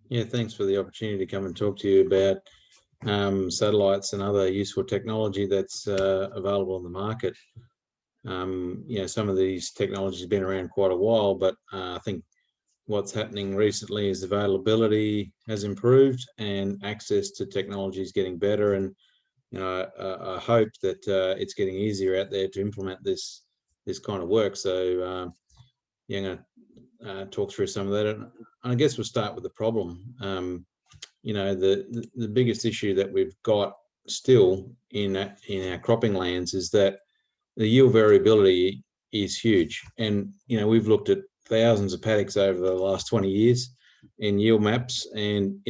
Yeah, thanks for the opportunity to come and talk to you about satellites and other useful technology that's available on the market. Some of these technologies have been around quite a while, but I think what's happening recently is availability has improved and access to technology is getting better. And I hope that it's getting easier out there to implement this kind of work. So I'm going to talk through some of that. And I guess we'll start with the problem. The biggest issue that we've got still in our cropping lands is that the yield variability is huge. And we've looked at thousands of paddocks over the last 20 years in yield maps, and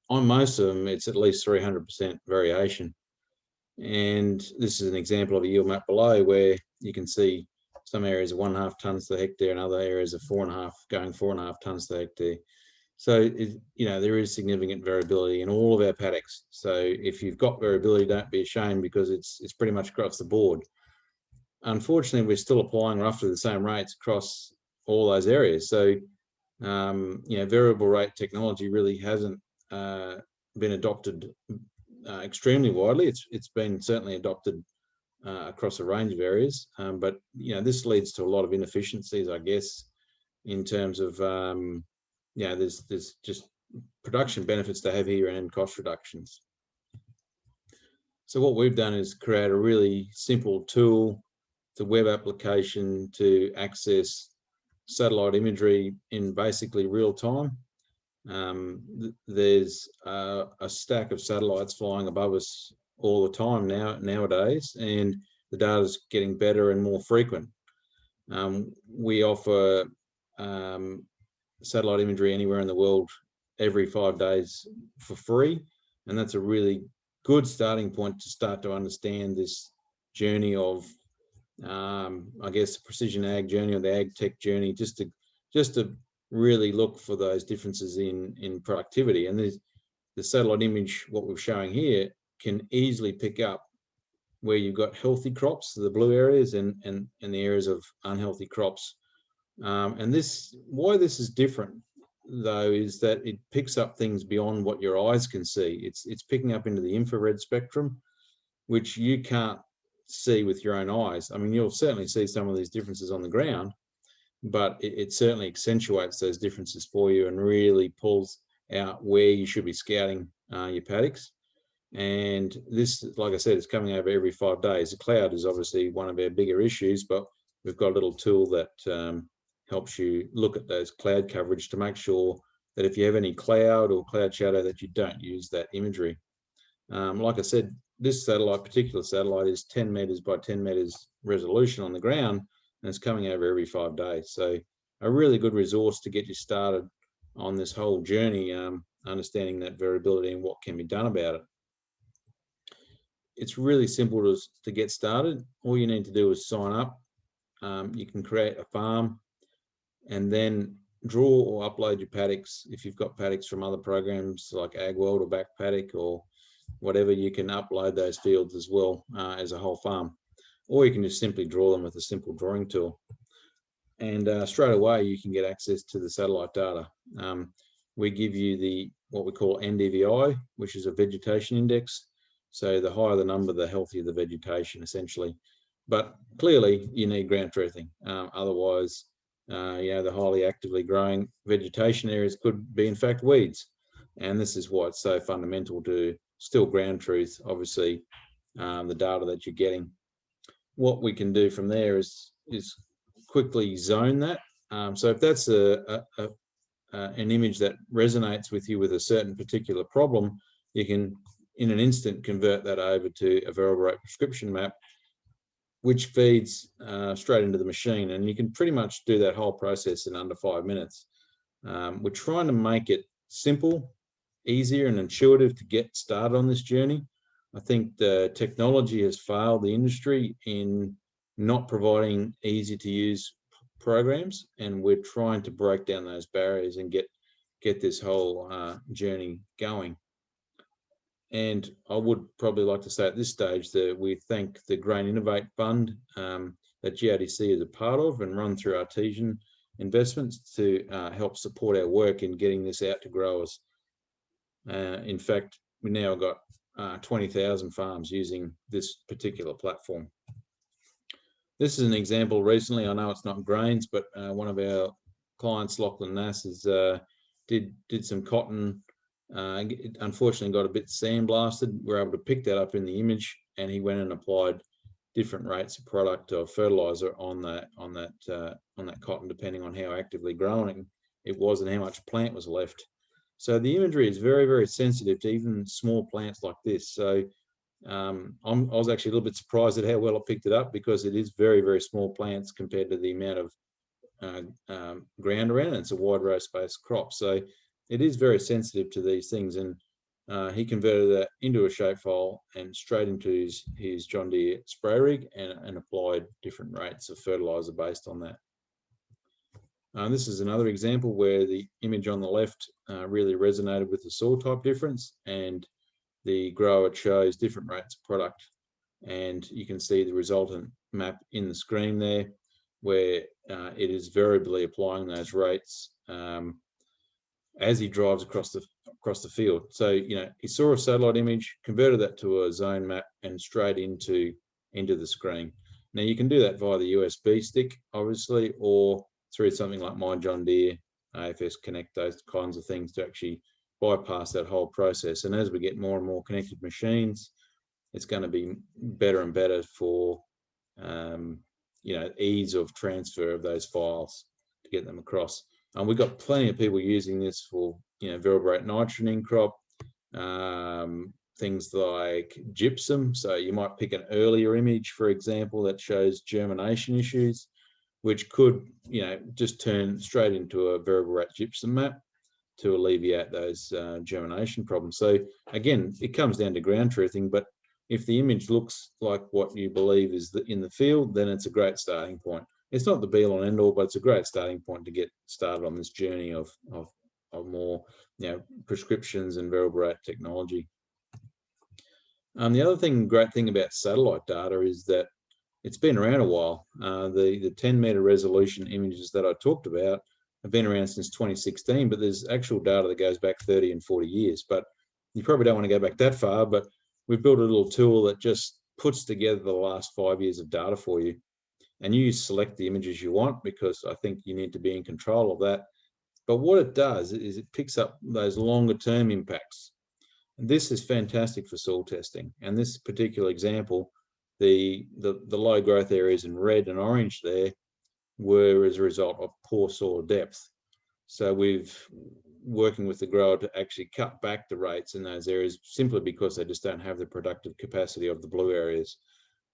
on most of them it's at least 300% variation. And this is an example of a yield map below, where you can see some areas of 1.5 tonnes per hectare and other areas of 4.5, going 4.5 tonnes per hectare. So, there is significant variability in all of our paddocks. So if you've got variability, don't be ashamed, because it's pretty much across the board. Unfortunately, we're still applying roughly the same rates across all those areas. So, variable rate technology really hasn't been adopted extremely widely. It's been certainly adopted across a range of areas, but this leads to a lot of inefficiencies, I guess, in terms of there's just production benefits to have here and cost reductions. So what we've done is create a really simple tool, the web application, to access satellite imagery in basically real time. There's a stack of satellites flying above us all the time nowadays, and the data is getting better and more frequent. We offer satellite imagery anywhere in the world every 5 days for free, and that's a really good starting point to start to understand this journey of I guess the precision ag journey, or the ag tech journey, just to really look for those differences in productivity. And the satellite image, what we're showing here, can easily pick up where you've got healthy crops, the blue areas, and the areas of unhealthy crops. And why this is different, though, is that it picks up things beyond what your eyes can see. It's picking up into the infrared spectrum, which you can't see with your own eyes. I mean, you'll certainly see some of these differences on the ground, but it certainly accentuates those differences for you and really pulls out where you should be scouting your paddocks. And this, like I said, is coming over every 5 days. The cloud is obviously one of our bigger issues, but we've got a little tool that helps you look at those cloud coverage to make sure that if you have any cloud or cloud shadow, that you don't use that imagery. Like I said, this particular satellite is 10 meters by 10 meters resolution on the ground, and it's coming over every 5 days. So a really good resource to get you started on this whole journey, understanding that variability and what can be done about it. It's really simple to get started. All you need to do is sign up. You can create a farm and then draw or upload your paddocks. If you've got paddocks from other programs like AgWorld or Back Paddock or whatever, you can upload those fields as well as a whole farm. Or you can just simply draw them with a simple drawing tool. And straight away, you can get access to the satellite data. We give you what we call NDVI, which is a vegetation index. So the higher the number, the healthier the vegetation, essentially. But clearly, you need ground truthing. Otherwise, the highly actively growing vegetation areas could be, in fact, weeds. And this is why it's so fundamental to still ground truth, obviously, the data that you're getting. What we can do from there is quickly zone that. So if that's an image that resonates with you with a certain particular problem, you can, in an instant, convert that over to a variable rate prescription map, which feeds straight into the machine. And you can pretty much do that whole process in under 5 minutes. We're trying to make it simple, easier and intuitive to get started on this journey. I think the technology has failed the industry in not providing easy to use programs, and we're trying to break down those barriers and get this whole journey going. And I would probably like to say at this stage that we thank the Grain Innovate Fund that GRDC is a part of and run through Artesian Investments to help support our work in getting this out to growers. In fact, we now got 20,000 farms using this particular platform. This is an example recently. I know it's not grains, but one of our clients, Lachlan Nass, did some cotton. It unfortunately got a bit sandblasted. We're able to pick that up in the image, and he went and applied different rates of product of fertilizer on that cotton, depending on how actively growing it was and how much plant was left. So the imagery is very, very sensitive to even small plants like this. So I was actually a little bit surprised at how well I picked it up, because it is very, very small plants compared to the amount of ground around it. It's a wide row space crop, so it is very sensitive to these things. And he converted that into a shapefile and straight into his John Deere spray rig, and applied different rates of fertilizer based on that. This is another example where the image on the left really resonated with the soil type difference, and the grower chose different rates of product, and you can see the resultant map in the screen there, where it is variably applying those rates as he drives across the field. So, you know, he saw a satellite image, converted that to a zone map, and straight into the screen. Now you can do that via the USB stick, obviously, or through something like My John Deere, AFS Connect, those kinds of things, to actually bypass that whole process. And as we get more and more connected machines, it's going to be better and better for you know, ease of transfer of those files to get them across. And we've got plenty of people using this for, you know, variable rate nitrogen in crop, things like gypsum. So you might pick an earlier image, for example, that shows germination issues, which could, you know, just turn straight into a variable rate gypsum map to alleviate those germination problems. So again, it comes down to ground truthing, but if the image looks like what you believe is in the field, then it's a great starting point. It's not the be-all and end-all, but it's a great starting point to get started on this journey of more, you know, prescriptions and variable rate technology. The other great thing about satellite data is that it's been around a while. The 10-meter resolution images that I talked about have been around since 2016, but there's actual data that goes back 30 and 40 years. But you probably don't want to go back that far, but we've built a little tool that just puts together the last 5 years of data for you. And you select the images you want, because I think you need to be in control of that. But what it does is it picks up those longer term impacts. And this is fantastic for soil testing. And this particular example, the low growth areas in red and orange there were as a result of poor soil depth. So we've working with the grower to actually cut back the rates in those areas, simply because they just don't have the productive capacity of the blue areas.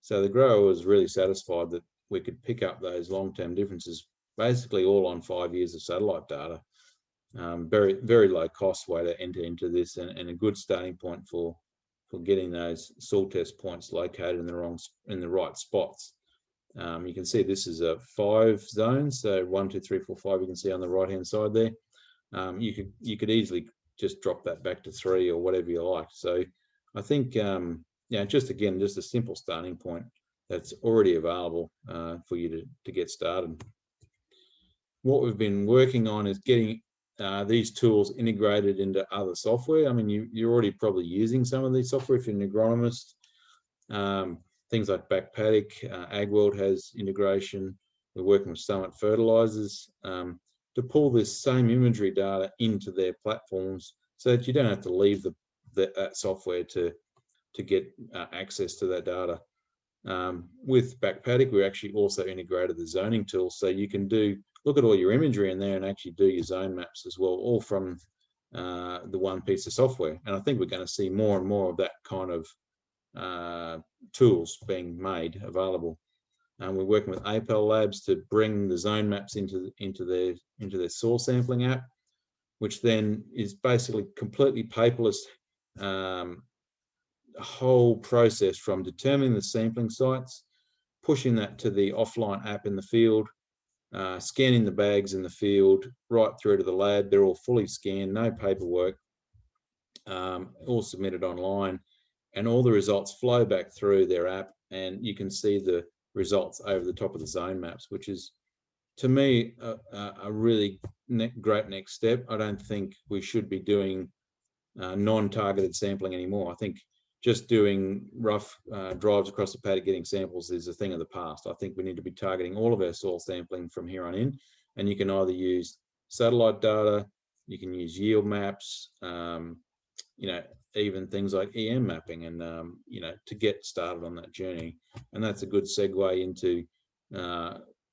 So the grower was really satisfied that we could pick up those long-term differences, basically all on 5 years of satellite data. Very, very low cost way to enter into this, and a good starting point for getting those soil test points located in the right spots. You can see this is a 5 zones, so 1, 2, 3, 4, 5. You can see on the right-hand side there. You could easily just drop that back to 3 or whatever you like. So I think, yeah, just a simple starting point that's already available for you to get started. What we've been working on is getting these tools integrated into other software. I mean, you're already probably using some of these software if you're an agronomist. Things like Backpaddock, AgWorld has integration. We're working with Summit Fertilizers to pull this same imagery data into their platforms, so that you don't have to leave that software to get access to that data. With Backpaddock, we actually also integrated the zoning tool, so you can look at all your imagery in there and actually do your zone maps as well, all from the one piece of software. And I think we're going to see more and more of that kind of tools being made available. We're working with APEL Labs to bring the zone maps into their soil sampling app, which then is basically completely paperless. A whole process from determining the sampling sites, pushing that to the offline app in the field, scanning the bags in the field, right through to the lab. They're all fully scanned, no paperwork, all submitted online, and all the results flow back through their app, and you can see the results over the top of the zone maps, which is, to me, a really great next step. I don't think we should be doing non-targeted sampling anymore. I think just doing rough drives across the paddock getting samples is a thing of the past. I think we need to be targeting all of our soil sampling from here on in, and you can either use satellite data, you can use yield maps, you know, even things like EM mapping, and you know, to get started on that journey. And that's a good segue into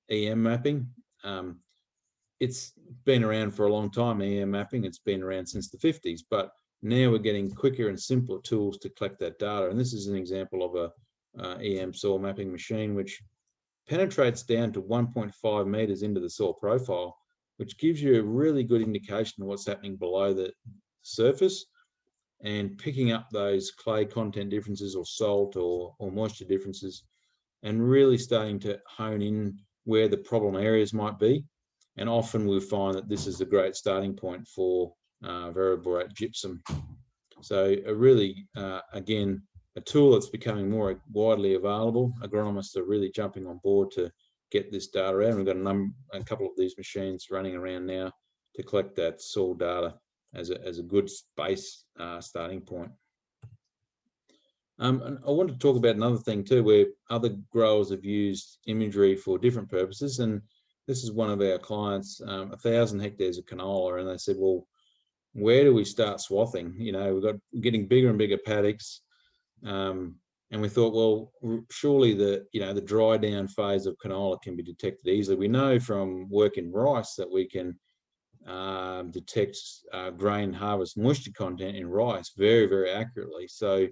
EM mapping. It's been around for a long time, EM mapping. It's been around since the 50s, but now we're getting quicker and simpler tools to collect that data. And this is an example of a EM soil mapping machine, which penetrates down to 1.5 meters into the soil profile, which gives you a really good indication of what's happening below the surface, and picking up those clay content differences or salt or moisture differences, and really starting to hone in where the problem areas might be. And often we'll find that this is a great starting point for variable rate gypsum. So a really, again, a tool that's becoming more widely available. Agronomists are really jumping on board to get this data out. We've got a couple of these machines running around now to collect that soil data as a good base starting point. And I want to talk about another thing too, where other growers have used imagery for different purposes. And this is one of our clients, 1,000 hectares of canola, and they said, well, where do we start swathing? You know, we're getting bigger and bigger paddocks, and we thought, well, surely the dry down phase of canola can be detected easily. We know from work in rice that we can detect grain harvest moisture content in rice very, very accurately. So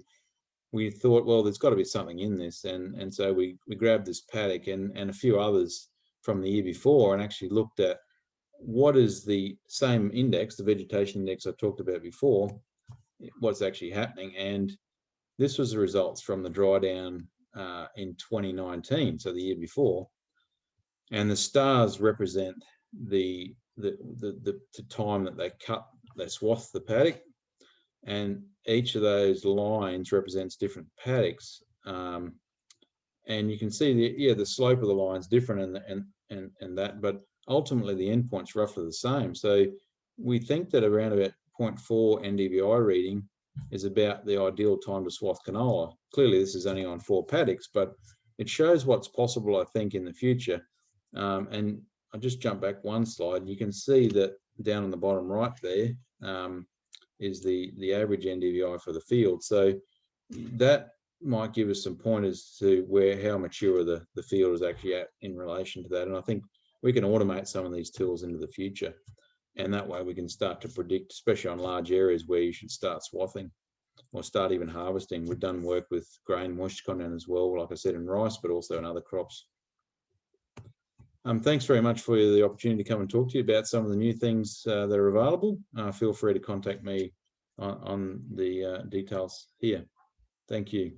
we thought, well, there's got to be something in this, and so we grabbed this paddock and a few others from the year before, and actually looked at what is the same index, the vegetation index I talked about before, what's actually happening. And this was the results from the dry down in 2019, so the year before. And the stars represent the time that they swath the paddock, and each of those lines represents different paddocks. And you can see the slope of the line is different, and that, but ultimately the endpoint's roughly the same. So we think that around about 0.4 NDVI reading is about the ideal time to swath canola. Clearly this is only on 4 paddocks, but it shows what's possible, I think, in the future. And I'll just jump back one slide. You can see that down on the bottom right there is the average NDVI for the field. So that might give us some pointers to how mature the field is actually at in relation to that. And I think we can automate some of these tools into the future, and that way we can start to predict, especially on large areas, where you should start swathing or start even harvesting. We've done work with grain moisture content as well, like I said, in rice, but also in other crops. Thanks very much for the opportunity to come and talk to you about some of the new things that are available. Feel free to contact me on the details here. Thank you.